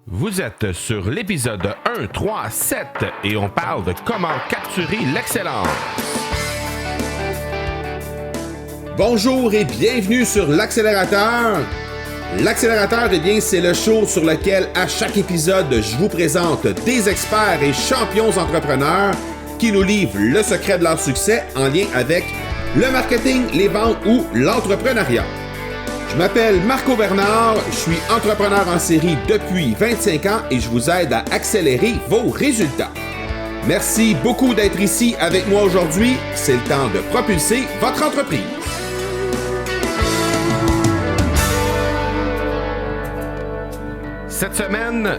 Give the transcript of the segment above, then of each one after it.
Vous êtes sur l'épisode 1, 3, 7 et on parle de comment capturer l'excellence. Bonjour et bienvenue sur l'Accélérateur. L'Accélérateur, eh bien, c'est le show sur lequel, à chaque épisode, je vous présente des experts et champions entrepreneurs qui nous livrent le secret de leur succès en lien avec le marketing, les ventes ou l'entrepreneuriat. Je m'appelle Marco Bernard, je suis entrepreneur en série depuis 25 ans et je vous aide à accélérer vos résultats. Merci beaucoup d'être ici avec moi aujourd'hui. C'est le temps de propulser votre entreprise. Cette semaine,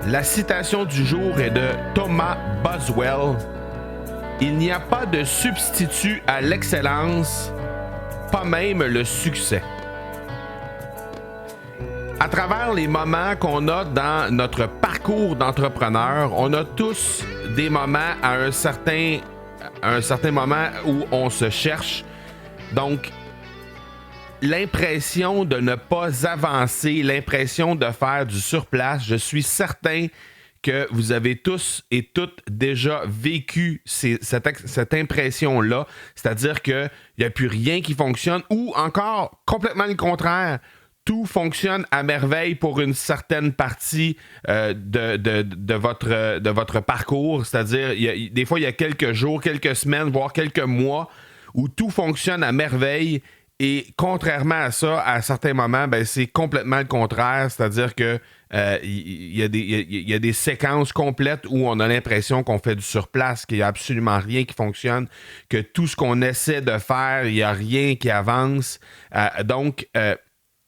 la citation du jour est de Thomas Boswell. Il n'y a pas de substitut à l'excellence, pas même le succès. À travers les moments qu'on a dans notre parcours d'entrepreneur, on a tous des moments à un certain moment où on se cherche. Donc, l'impression de ne pas avancer, l'impression de faire du surplace, je suis certain que vous avez tous et toutes déjà vécu cette impression-là, c'est-à-dire qu'il n'y a plus rien qui fonctionne ou encore complètement le contraire. Tout fonctionne à merveille pour une certaine partie de votre parcours. C'est-à-dire, des fois, il y a quelques jours, quelques semaines, voire quelques mois où tout fonctionne à merveille. Et contrairement à ça, à certains moments, ben, c'est complètement le contraire. C'est-à-dire que il y a des séquences complètes où on a l'impression qu'on fait du surplace, qu'il n'y a absolument rien qui fonctionne, que tout ce qu'on essaie de faire, il n'y a rien qui avance.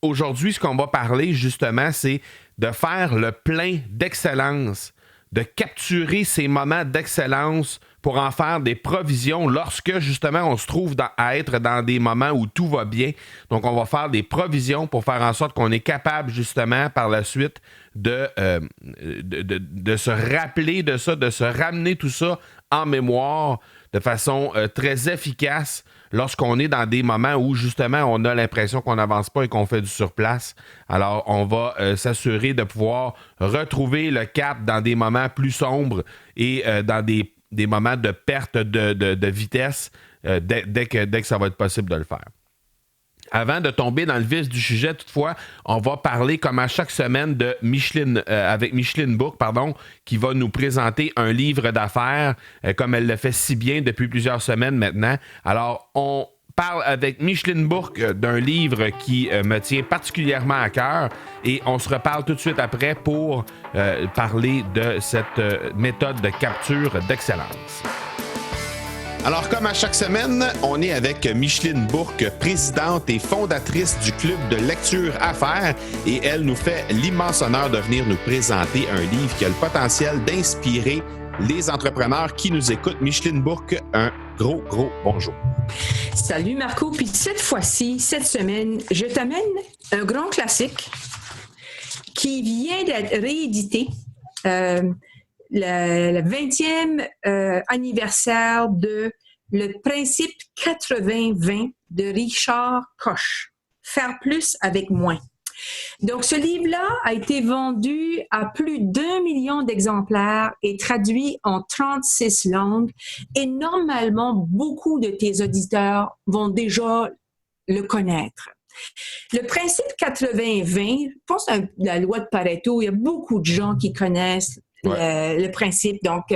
Aujourd'hui, ce qu'on va parler, justement, c'est de faire le plein d'excellence, de capturer ces moments d'excellence pour en faire des provisions lorsque, justement, on se trouve à être dans des moments où tout va bien. Donc, on va faire des provisions pour faire en sorte qu'on est capable, justement, par la suite, de se rappeler de ça, de se ramener tout ça en mémoire de façon très efficace lorsqu'on est dans des moments où, justement, on a l'impression qu'on n'avance pas et qu'on fait du surplace. Alors, on va s'assurer de pouvoir retrouver le cap dans des moments plus sombres et dans des moments de perte de vitesse dès que ça va être possible de le faire. Avant de tomber dans le vif du sujet, toutefois, on va parler, comme à chaque semaine, de avec Micheline Bourque, qui va nous présenter un livre d'affaires, comme elle le fait si bien depuis plusieurs semaines maintenant. Alors, on parle avec Micheline Bourque d'un livre qui me tient particulièrement à cœur et on se reparle tout de suite après pour parler de cette méthode de capture d'excellence. Alors, comme à chaque semaine, on est avec Micheline Bourque, présidente et fondatrice du Club de lecture Affaires, et elle nous fait l'immense honneur de venir nous présenter un livre qui a le potentiel d'inspirer les entrepreneurs qui nous écoutent. Micheline Bourque, un gros bonjour. Salut Marco, puis cette semaine, je t'amène un grand classique qui vient d'être réédité. Le 20e anniversaire de le principe 80-20 de Richard Koch. Faire plus avec moins. Donc, ce livre-là a été vendu à plus d'1 million d'exemplaires et traduit en 36 langues. Et normalement, beaucoup de tes auditeurs vont déjà le connaître. Le principe 80-20, je pense à la loi de Pareto, il y a beaucoup de gens qui connaissent le principe. Donc,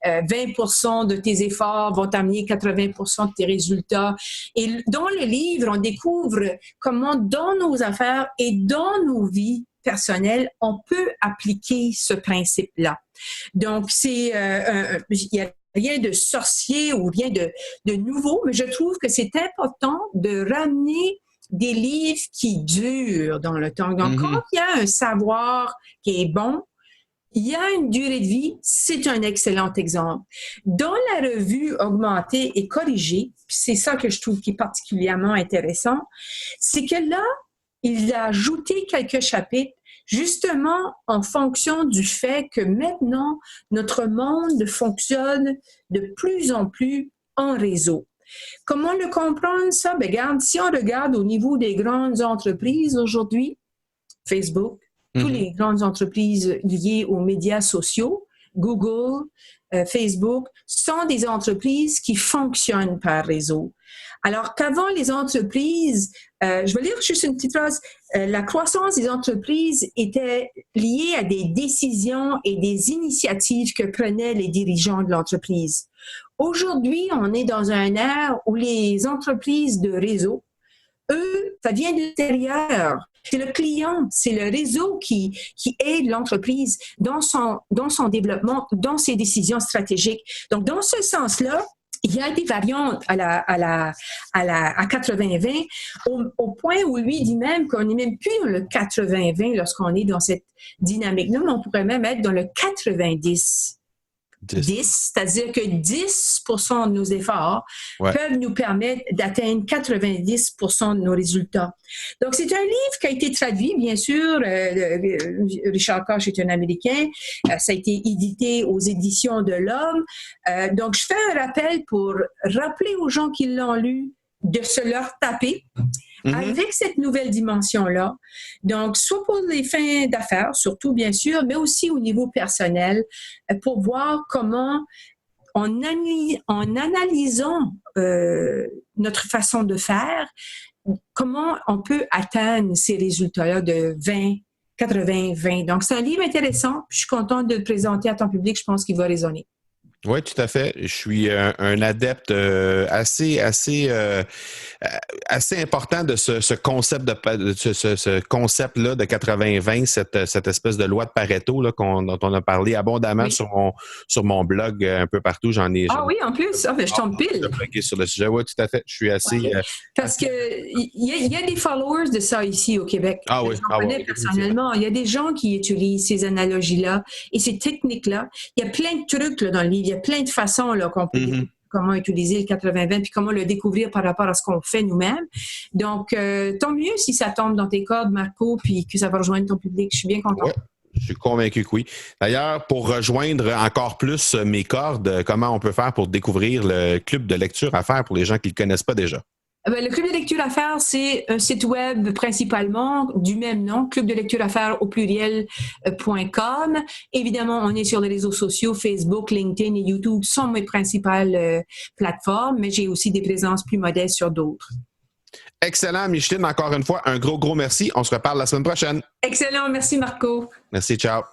20% de tes efforts vont t'amener 80% de tes résultats. Et dans le livre, on découvre comment dans nos affaires et dans nos vies personnelles, on peut appliquer ce principe-là. Donc, il y a rien de sorcier ou rien de nouveau, mais je trouve que c'est important de ramener des livres qui durent dans le temps. Donc, quand il y a un savoir qui est bon, il y a une durée de vie, c'est un excellent exemple. Dans la revue Augmentée et Corrigée, c'est ça que je trouve qui est particulièrement intéressant, c'est que là, il a ajouté quelques chapitres justement en fonction du fait que maintenant, notre monde fonctionne de plus en plus en réseau. Comment le comprendre, ça? Ben, regarde, si on regarde au niveau des grandes entreprises aujourd'hui, Facebook, toutes les grandes entreprises liées aux médias sociaux, Google, Facebook, sont des entreprises qui fonctionnent par réseau. Alors qu'avant, les entreprises, je vais lire juste une petite phrase, la croissance des entreprises était liée à des décisions et des initiatives que prenaient les dirigeants de l'entreprise. Aujourd'hui, on est dans un ère où les entreprises de réseau, eux, ça vient de l'extérieur. C'est le client, c'est le réseau qui aide l'entreprise dans son développement, dans ses décisions stratégiques. Donc, dans ce sens-là, il y a des variantes à 80-20 au point où lui dit même qu'on n'est même plus dans le 80-20 lorsqu'on est dans cette dynamique-là, mais on pourrait même être dans le 90. 10, c'est-à-dire que 10% de nos efforts peuvent nous permettre d'atteindre 90% de nos résultats. Donc, c'est un livre qui a été traduit, bien sûr. Richard Koch est un Américain. Ça a été édité aux éditions de l'Homme. Donc, je fais un rappel pour rappeler aux gens qui l'ont lu de se leur taper avec cette nouvelle dimension-là. Donc, soit pour les fins d'affaires, surtout bien sûr, mais aussi au niveau personnel, pour voir comment, en analysant notre façon de faire, comment on peut atteindre ces résultats-là de 80-20. Donc, c'est un livre intéressant. Je suis contente de le présenter à ton public. Je pense qu'il va résonner. Oui, tout à fait. Je suis un adepte assez important de ce concept ce concept-là de 80-20, cette espèce de loi de Pareto là, dont on a parlé abondamment sur mon blog un peu partout. Oui, en plus, ben, je tombe pile. Sur le sujet, oui, tout à fait. Je suis assez. Parce que il y a des followers de ça ici au Québec. J'en connais personnellement. Il y a des gens qui utilisent ces analogies-là et ces techniques-là. Il y a plein de trucs là, dans le livre. Il y a plein de façons là, qu'on peut comment utiliser le 80-20 puis comment le découvrir par rapport à ce qu'on fait nous-mêmes. Donc, tant mieux si ça tombe dans tes cordes, Marco, puis que ça va rejoindre ton public. Je suis bien content. Ouais. Je suis convaincu que oui. D'ailleurs, pour rejoindre encore plus mes cordes, comment on peut faire pour découvrir le club de lecture à faire pour les gens qui ne le connaissent pas déjà? Le Club de lecture à faire, c'est un site web principalement du même nom, club de lecture à faire au pluriel.com. Évidemment, on est sur les réseaux sociaux, Facebook, LinkedIn et YouTube sont mes principales plateformes, mais j'ai aussi des présences plus modestes sur d'autres. Excellent, Micheline. Encore une fois, un gros merci. On se reparle la semaine prochaine. Excellent. Merci, Marco. Merci. Ciao.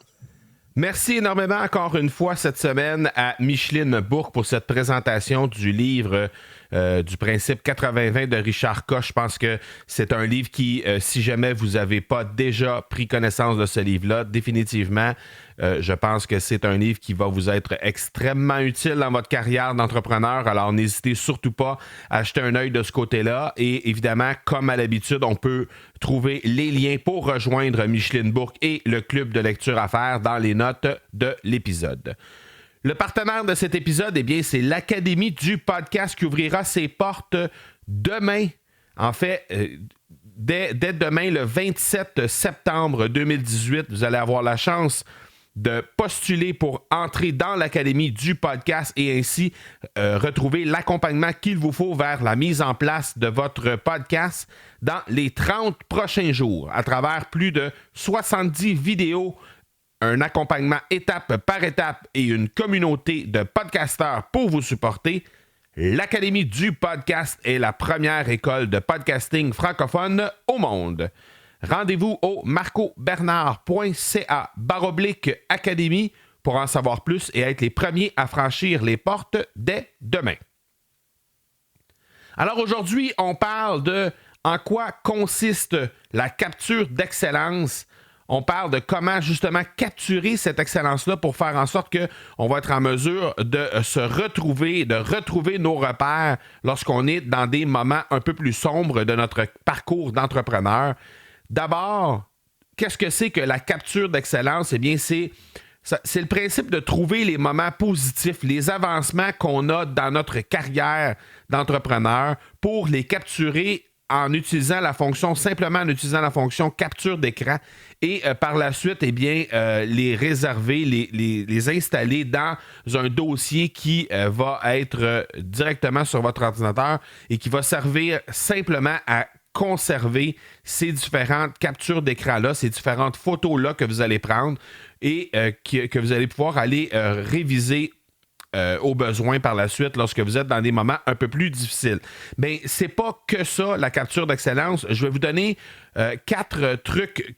Merci énormément encore une fois cette semaine à Micheline Bourque pour cette présentation du livre du principe 80-20 de Richard Koch. Je pense que c'est un livre qui, si jamais vous n'avez pas déjà pris connaissance de ce livre-là, définitivement, je pense que c'est un livre qui va vous être extrêmement utile dans votre carrière d'entrepreneur. Alors, n'hésitez surtout pas à jeter un œil de ce côté-là. Et évidemment, comme à l'habitude, on peut trouver les liens pour rejoindre Micheline Bourque et le club de lecture à faire dans les notes de l'épisode. Le partenaire de cet épisode, c'est l'Académie du podcast qui ouvrira ses portes demain. En fait, dès demain, le 27 septembre 2018, vous allez avoir la chance de postuler pour entrer dans l'Académie du podcast et ainsi retrouver l'accompagnement qu'il vous faut vers la mise en place de votre podcast dans les 30 prochains jours à travers plus de 70 vidéos, un accompagnement étape par étape et une communauté de podcasteurs pour vous supporter. L'Académie du podcast est la première école de podcasting francophone au monde. Rendez-vous au marcobernard.ca/académie pour en savoir plus et être les premiers à franchir les portes dès demain. Alors aujourd'hui, on parle de en quoi consiste la capture d'excellence. On parle de comment justement capturer cette excellence-là pour faire en sorte qu'on va être en mesure de se retrouver, de retrouver nos repères lorsqu'on est dans des moments un peu plus sombres de notre parcours d'entrepreneur. D'abord, qu'est-ce que c'est que la capture d'excellence? C'est le principe de trouver les moments positifs, les avancements qu'on a dans notre carrière d'entrepreneur pour les capturer simplement en utilisant la fonction capture d'écran et par la suite, les réserver, les installer dans un dossier qui va être directement sur votre ordinateur et qui va servir simplement à conserver ces différentes captures d'écran-là, ces différentes photos-là que vous allez prendre et que vous allez pouvoir aller réviser au besoin par la suite lorsque vous êtes dans des moments un peu plus difficiles. Mais c'est pas que ça, la capture d'excellence. Je vais vous donner 4 trucs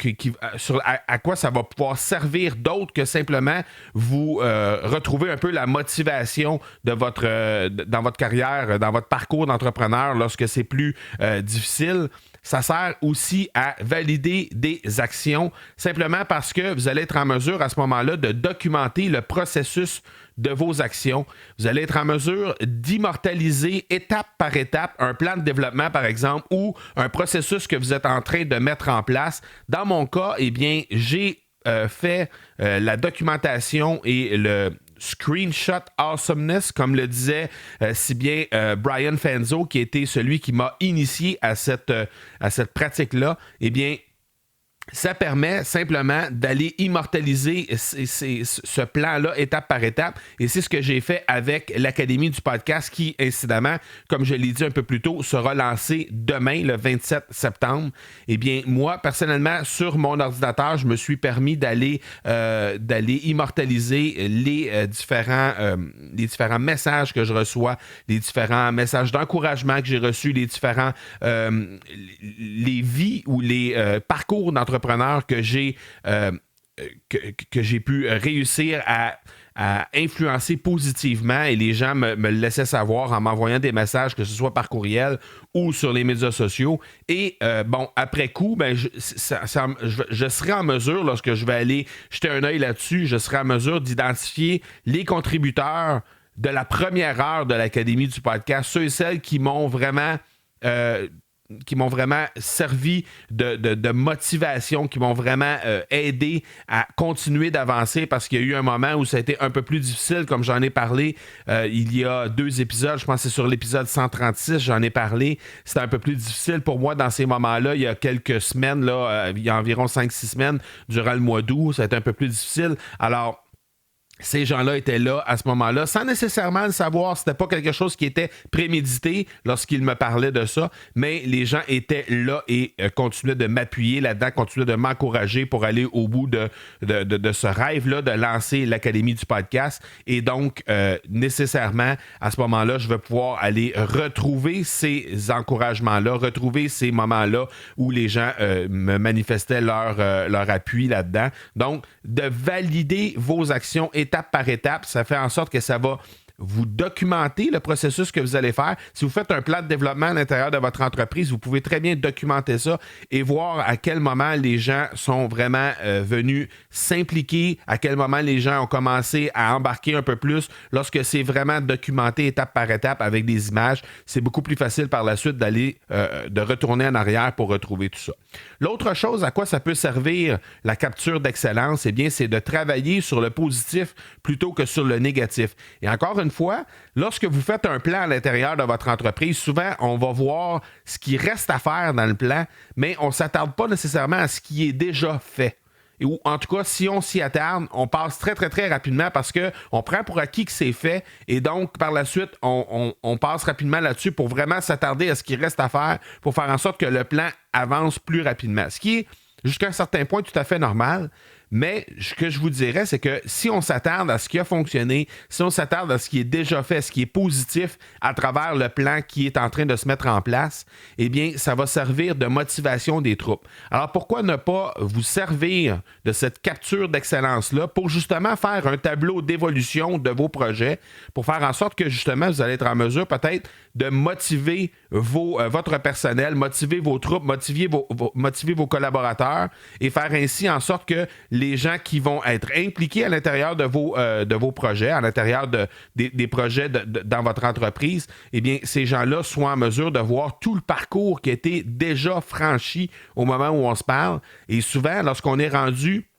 à quoi ça va pouvoir servir d'autre que simplement vous retrouver un peu la motivation de dans votre carrière, dans votre parcours d'entrepreneur lorsque c'est plus difficile. Ça sert aussi à valider des actions, simplement parce que vous allez être en mesure à ce moment-là de documenter le processus de vos actions. Vous allez être en mesure d'immortaliser étape par étape un plan de développement, par exemple, ou un processus que vous êtes en train de mettre en place. Dans mon cas, eh bien, j'ai fait la documentation et le screenshot awesomeness, comme le disait si bien Brian Fanzo, qui était celui qui m'a initié à cette pratique-là. Eh bien, ça permet simplement d'aller immortaliser ce plan-là étape par étape. Et c'est ce que j'ai fait avec l'Académie du podcast qui, incidemment, comme je l'ai dit un peu plus tôt, sera lancée demain, le 27 septembre. Eh bien, moi, personnellement, sur mon ordinateur, je me suis permis d'aller immortaliser les différents messages que je reçois, les différents messages d'encouragement que j'ai reçus, les différents les vies ou les parcours d'entrepreneurs que j'ai pu réussir à influencer positivement, et les gens me le laissaient savoir en m'envoyant des messages, que ce soit par courriel ou sur les médias sociaux. Et après coup, je serai en mesure, lorsque je vais aller jeter un œil là-dessus, je serai en mesure d'identifier les contributeurs de la première heure de l'Académie du podcast, ceux et celles qui m'ont vraiment servi de motivation, qui m'ont vraiment aidé à continuer d'avancer, parce qu'il y a eu un moment où ça a été un peu plus difficile, comme j'en ai parlé il y a 2 épisodes, je pense que c'est sur l'épisode 136, j'en ai parlé. C'était un peu plus difficile pour moi dans ces moments-là, il y a quelques semaines, il y a environ 5-6 semaines, durant le mois d'août, ça a été un peu plus difficile. Alors, ces gens-là étaient là à ce moment-là, sans nécessairement le savoir. C'était pas quelque chose qui était prémédité lorsqu'ils me parlaient de ça, mais les gens étaient là et continuaient de m'appuyer là-dedans, continuaient de m'encourager pour aller au bout de ce rêve-là de lancer l'Académie du podcast. Et donc, nécessairement, à ce moment-là, je vais pouvoir aller retrouver ces encouragements-là, retrouver ces moments-là où les gens me manifestaient leur appui là-dedans. Donc, de valider vos actions étape par étape, ça fait en sorte que ça va vous documenter le processus que vous allez faire. Si vous faites un plan de développement à l'intérieur de votre entreprise, vous pouvez très bien documenter ça et voir à quel moment les gens sont vraiment venus s'impliquer, à quel moment les gens ont commencé à embarquer un peu plus. Lorsque c'est vraiment documenté étape par étape avec des images, c'est beaucoup plus facile par la suite de retourner en arrière pour retrouver tout ça. L'autre chose à quoi ça peut servir la capture d'excellence, eh bien, c'est de travailler sur le positif plutôt que sur le négatif. Et encore une fois, lorsque vous faites un plan à l'intérieur de votre entreprise, souvent, on va voir ce qui reste à faire dans le plan, mais on ne s'attarde pas nécessairement à ce qui est déjà fait. Ou en tout cas, si on s'y attarde, on passe très, très, très rapidement parce qu'on prend pour acquis que c'est fait, et donc, par la suite, on passe rapidement là-dessus pour vraiment s'attarder à ce qui reste à faire pour faire en sorte que le plan avance plus rapidement. Ce qui est, jusqu'à un certain point, tout à fait normal. Mais ce que je vous dirais, c'est que si on s'attarde à ce qui a fonctionné, si on s'attarde à ce qui est déjà fait, ce qui est positif à travers le plan qui est en train de se mettre en place, eh bien, ça va servir de motivation des troupes. Alors, pourquoi ne pas vous servir de cette capture d'excellence-là pour justement faire un tableau d'évolution de vos projets, pour faire en sorte que justement, vous allez être en mesure peut-être de motiver votre personnel, motiver vos troupes, motiver vos collaborateurs, et faire ainsi en sorte que les gens qui vont être impliqués à l'intérieur de vos projets, à l'intérieur des projets dans votre entreprise, eh bien, ces gens-là soient en mesure de voir tout le parcours qui a été déjà franchi au moment où on se parle. Et souvent, lorsqu'on est rendu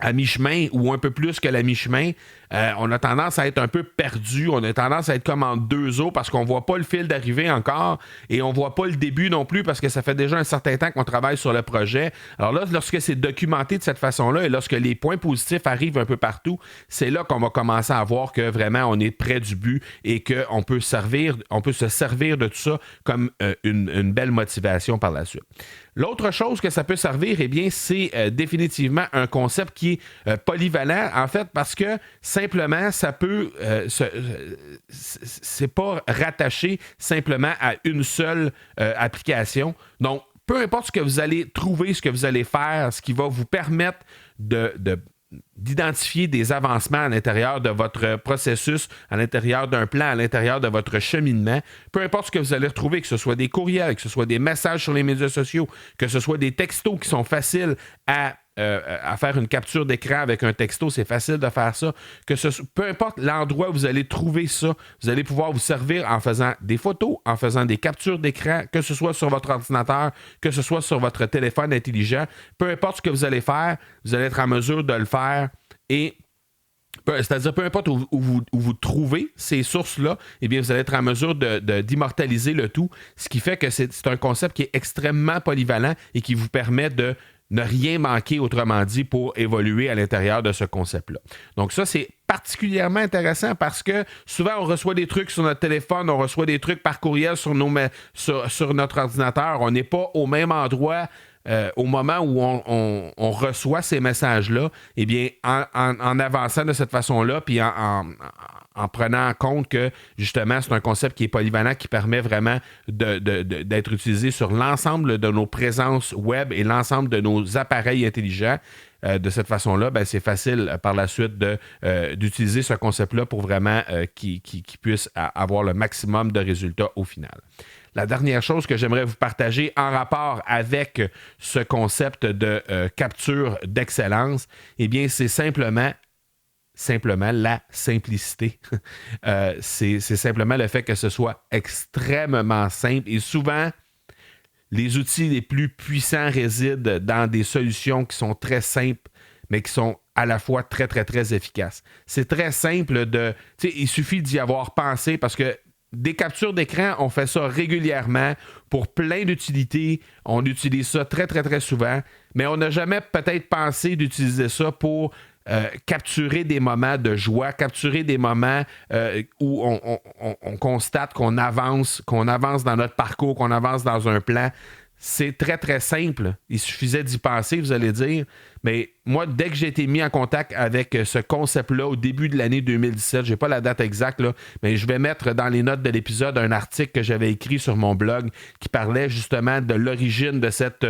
à mi-chemin ou un peu plus que la mi-chemin, on a tendance à être un peu perdu, on a tendance à être comme en deux eaux parce qu'on voit pas le fil d'arrivée encore et on voit pas le début non plus parce que ça fait déjà un certain temps qu'on travaille sur le projet. Alors là, lorsque c'est documenté de cette façon-là et lorsque les points positifs arrivent un peu partout, c'est là qu'on va commencer à voir que vraiment on est près du but et qu'on peut se servir de tout ça comme une belle motivation par la suite. L'autre chose que ça peut servir, eh bien, c'est définitivement un concept qui est polyvalent, en fait, parce que simplement, ça peut... c'est pas rattaché simplement à une seule application. Donc, peu importe ce que vous allez trouver, ce que vous allez faire, ce qui va vous permettre d'identifier des avancements à l'intérieur de votre processus, à l'intérieur d'un plan, à l'intérieur de votre cheminement. Peu importe ce que vous allez retrouver, que ce soit des courriels, que ce soit des messages sur les médias sociaux, que ce soit des textos qui sont faciles à faire une capture d'écran avec un texto, c'est facile de faire ça. Peu importe l'endroit où vous allez trouver ça, vous allez pouvoir vous servir en faisant des photos, en faisant des captures d'écran, que ce soit sur votre ordinateur, que ce soit sur votre téléphone intelligent. Peu importe ce que vous allez faire, vous allez être en mesure de le faire et c'est-à-dire, peu importe où vous trouvez ces sources-là, eh bien, vous allez être en mesure d'immortaliser le tout, ce qui fait que c'est un concept qui est extrêmement polyvalent et qui vous permet de ne rien manquer, autrement dit, pour évoluer à l'intérieur de ce concept-là. Donc ça, c'est particulièrement intéressant parce que souvent, on reçoit des trucs sur notre téléphone, on reçoit des trucs par courriel sur notre ordinateur. On n'est pas au même endroit au moment où on reçoit ces messages-là. Eh bien, en avançant de cette façon-là, puis en prenant en compte que, justement, c'est un concept qui est polyvalent, qui permet vraiment d'être utilisé sur l'ensemble de nos présences web et l'ensemble de nos appareils intelligents. De cette façon-là, ben, c'est facile par la suite d'utiliser ce concept-là pour vraiment qu'il puisse avoir le maximum de résultats au final. La dernière chose que j'aimerais vous partager en rapport avec ce concept de capture d'excellence, eh bien, c'est simplement la simplicité. C'est simplement le fait que ce soit extrêmement simple et souvent, les outils les plus puissants résident dans des solutions qui sont très simples, mais qui sont à la fois très, très, très efficaces. C'est très simple il suffit d'y avoir pensé parce que des captures d'écran, on fait ça régulièrement pour plein d'utilités. On utilise ça très, très, très souvent, mais on n'a jamais peut-être pensé d'utiliser ça pour capturer des moments de joie, capturer des moments où on constate qu'on avance dans notre parcours, qu'on avance dans un plan. C'est très, très simple. Il suffisait d'y penser, vous allez dire. Mais moi, dès que j'ai été mis en contact avec ce concept-là au début de l'année 2017, je n'ai pas la date exacte, là, mais je vais mettre dans les notes de l'épisode un article que j'avais écrit sur mon blog qui parlait justement de l'origine de cette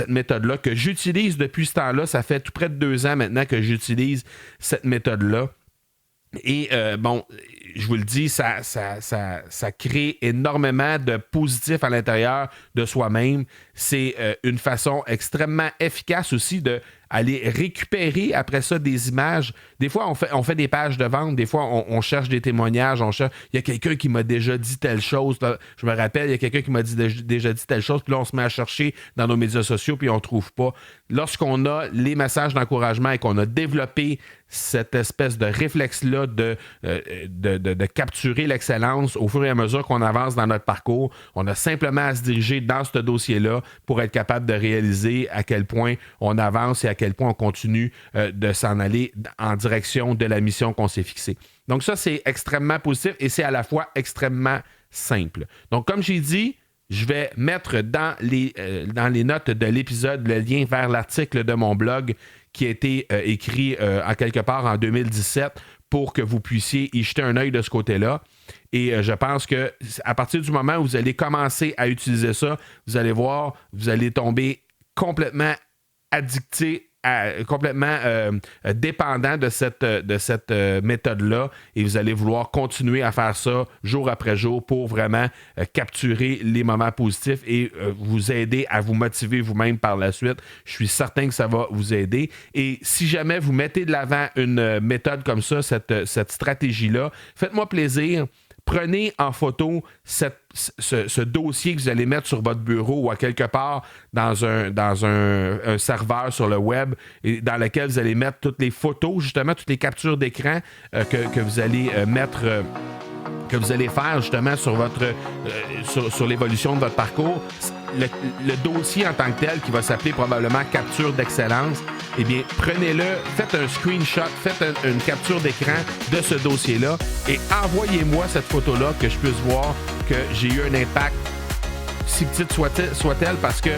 méthode-là que j'utilise depuis ce temps-là. Ça fait tout près de 2 ans maintenant que j'utilise cette méthode-là. Et je vous le dis, ça crée énormément de positifs à l'intérieur de soi-même. C'est une façon extrêmement efficace aussi d'aller récupérer après ça des images. Des fois, on fait des pages de vente. Des fois, on cherche des témoignages. Il y a quelqu'un qui m'a déjà dit telle chose. Je me rappelle, il y a quelqu'un qui m'a déjà dit telle chose. Puis là, on se met à chercher dans nos médias sociaux puis on ne trouve pas. Lorsqu'on a les messages d'encouragement et qu'on a développé cette espèce de réflexe-là de capturer l'excellence au fur et à mesure qu'on avance dans notre parcours, on a simplement à se diriger dans ce dossier-là pour être capable de réaliser à quel point on avance et à quel point on continue de s'en aller en direction de la mission qu'on s'est fixée. Donc ça, c'est extrêmement positif et c'est à la fois extrêmement simple. Donc comme j'ai dit, je vais mettre dans les notes de l'épisode le lien vers l'article de mon blog qui a été écrit en quelque part en 2017 pour que vous puissiez y jeter un œil de ce côté-là. Et je pense qu'à partir du moment où vous allez commencer à utiliser ça, vous allez voir, vous allez tomber complètement addicté, complètement dépendant de cette méthode-là et vous allez vouloir continuer à faire ça jour après jour pour vraiment capturer les moments positifs et vous aider à vous motiver vous-même par la suite. Je suis certain que ça va vous aider. Et si jamais vous mettez de l'avant une méthode comme ça, cette stratégie-là, faites-moi plaisir. Prenez en photo cette ce dossier que vous allez mettre sur votre bureau ou à quelque part dans un serveur sur le web et dans lequel vous allez mettre toutes les photos, justement, toutes les captures d'écran que vous allez mettre... que vous allez faire justement sur votre sur l'évolution de votre parcours. Le dossier en tant que tel, qui va s'appeler probablement capture d'excellence, eh bien, prenez-le, faites un screenshot, faites une capture d'écran de ce dossier-là et envoyez-moi cette photo-là que je puisse voir que j'ai eu un impact, si petite soit-elle, parce que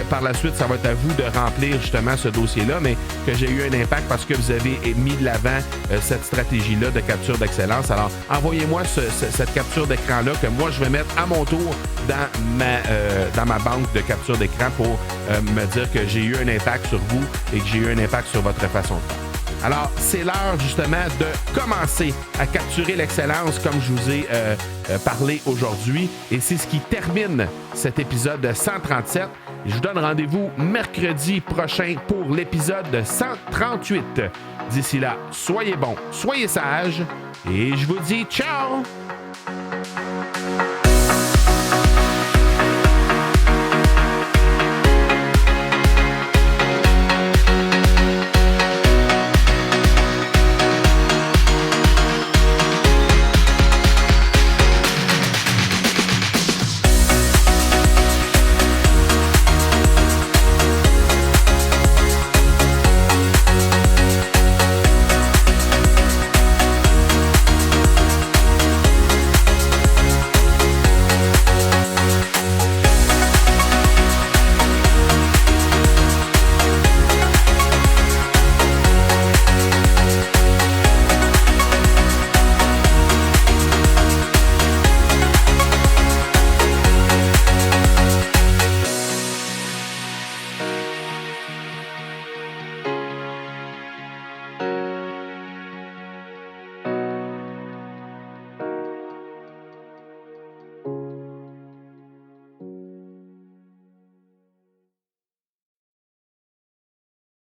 par la suite, ça va être à vous de remplir justement ce dossier-là, mais que j'ai eu un impact parce que vous avez mis de l'avant cette stratégie-là de capture d'excellence. Alors, envoyez-moi cette capture d'écran-là que moi, je vais mettre à mon tour dans ma banque de capture d'écran pour me dire que j'ai eu un impact sur vous et que j'ai eu un impact sur votre façon de faire. Alors, c'est l'heure justement de commencer à capturer l'excellence comme je vous ai parlé aujourd'hui. Et c'est ce qui termine cet épisode 137. Je vous donne rendez-vous mercredi prochain pour l'épisode 138. D'ici là, soyez bons, soyez sages et je vous dis ciao!